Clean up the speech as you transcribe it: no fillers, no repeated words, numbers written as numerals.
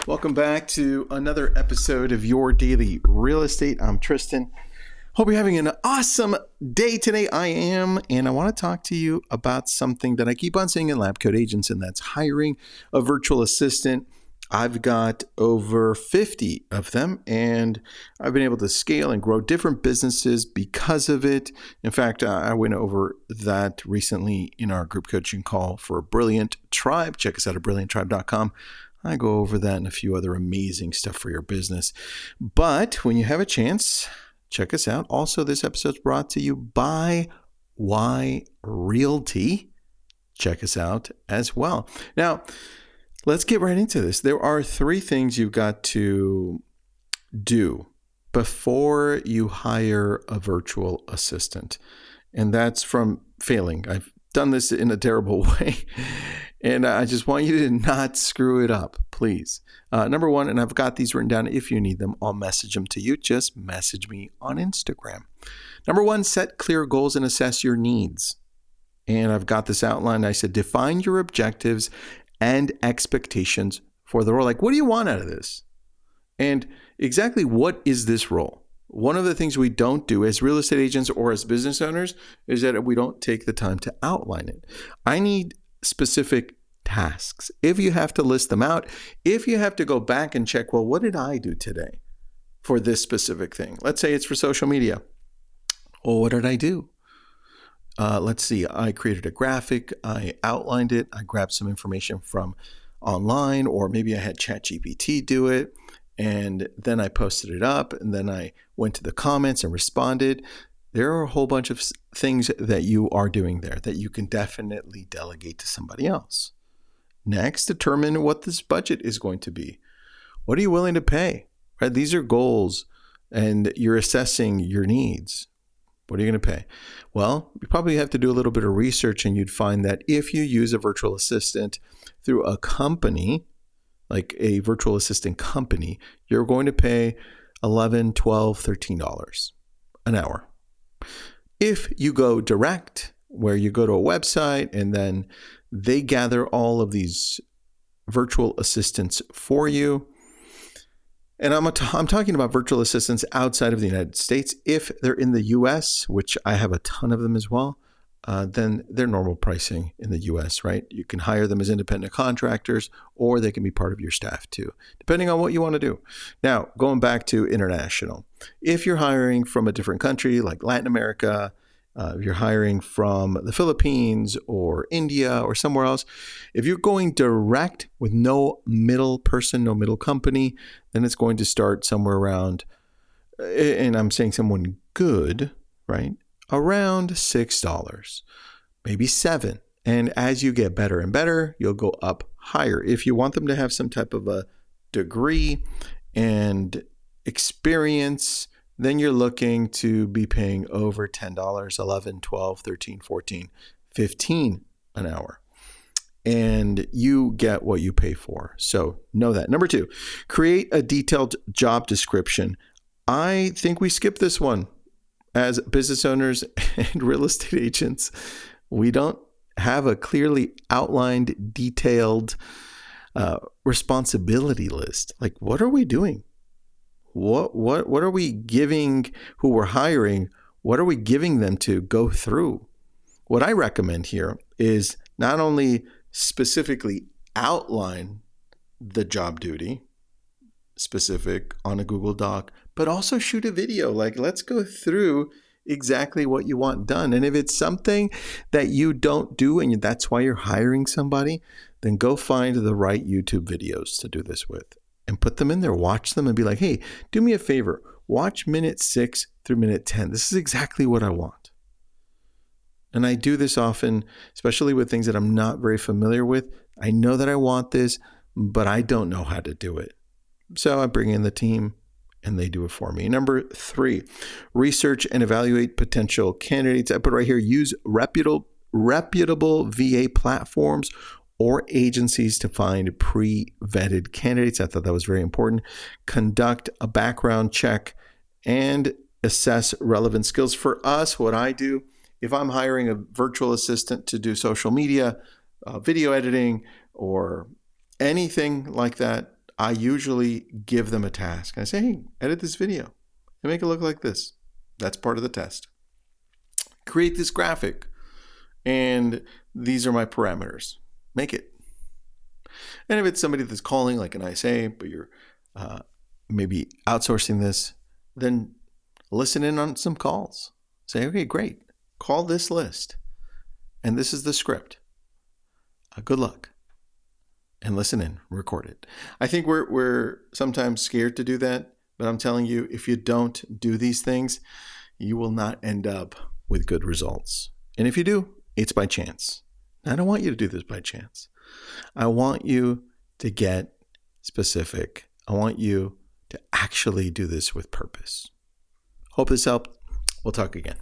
Welcome back to another episode of Your Daily Real Estate. I'm Tristan. Hope you're having an awesome day today. I am, and I want to talk to you about something that I keep on seeing in Lab Coat Agents, and that's hiring a virtual assistant. I've got over 50 of them, and I've been able to scale and grow different businesses because of it. In fact, I went over that recently in our group coaching call for Brilliant Tribe. Check us out at brillianttribe.com. I go over that and a few other amazing stuff for your business. But when you have a chance, check us out. Also, this episode's brought to you by Y Realty. Check us out as well. Now, let's get right into this. There are three things you've got to do before you hire a virtual assistant. And that's from failing. I've done this in a terrible way. And I just want you to not screw it up, please. Number one, and I've got these written down. If you need them, I'll message them to you. Just message me on Instagram. Number one, set clear goals and assess your needs. And I've got this outlined. I said, define your objectives and expectations for the role. Like, what do you want out of this? And exactly what is this role? One of the things we don't do as real estate agents or as business owners is that we don't take the time to outline it. I need specific tasks. If you have to list them out, if you have to go back and check, well, what did I do today for this specific thing? Let's say it's for social media. Well, what did I do? Let's see. I created a graphic. I outlined it. I grabbed some information from online, or maybe I had ChatGPT do it. And then I posted it up, and then I went to the comments and responded. There are a whole bunch of things that you are doing there that you can definitely delegate to somebody else. Next, determine what this budget is going to be. What are you willing to pay? Right? These are goals, and you're assessing your needs. What are you going to pay? Well, you probably have to do a little bit of research, and you'd find that if you use a virtual assistant through a company, like a virtual assistant company, you're going to pay $11, $12, $13 an hour. If you go direct, where you go to a website and then they gather all of these virtual assistants for you, and I'm talking about virtual assistants outside of the United States. If they're in the U.S., which I have a ton of them as well, then they're normal pricing in the U.S., right? You can hire them as independent contractors, or they can be part of your staff too, depending on what you want to do. Now, going back to international, if you're hiring from a different country like Latin America, if you're hiring from the Philippines or India or somewhere else, if you're going direct with no middle person, no middle company, then it's going to start somewhere around, and I'm saying someone good, right? Around $6, maybe $7. And as you get better and better, you'll go up higher. If you want them to have some type of a degree and experience, then you're looking to be paying over $10, $11, $12, $13, $14, $15 an hour. And you get what you pay for. So know that. Number two, create a detailed job description. I think we skip this one. As business owners and real estate agents, we don't have a clearly outlined, detailed responsibility list. Like, what are we doing? What are we giving who we're hiring? What are we giving them to go through? What I recommend here is not only specifically outline the job duty, specific on a Google Doc, but also shoot a video. Like, let's go through exactly what you want done. And if it's something that you don't do and that's why you're hiring somebody, then go find the right YouTube videos to do this with and put them in there, watch them and be like, hey, do me a favor, watch minute 6 through minute 10. This is exactly what I want. And I do this often, especially with things that I'm not very familiar with. I know that I want this, but I don't know how to do it. So I bring in the team and they do it for me. Number 3, research and evaluate potential candidates. I put right here, use reputable VA platforms or agencies to find pre-vetted candidates. I thought that was very important. Conduct a background check and assess relevant skills. For us, what I do, if I'm hiring a virtual assistant to do social media, video editing, or anything like that, I usually give them a task. I say, hey, edit this video and make it look like this. That's part of the test. Create this graphic, and these are my parameters. Make it. And if it's somebody that's calling, like an ISA, but you're maybe outsourcing this, then listen in on some calls. Say, okay, great. Call this list. And this is the script. Good luck. And listen in, record it. I think we're sometimes scared to do that, but I'm telling you, if you don't do these things, you will not end up with good results. And if you do, it's by chance. I don't want you to do this by chance. I want you to get specific. I want you to actually do this with purpose. Hope this helped. We'll talk again.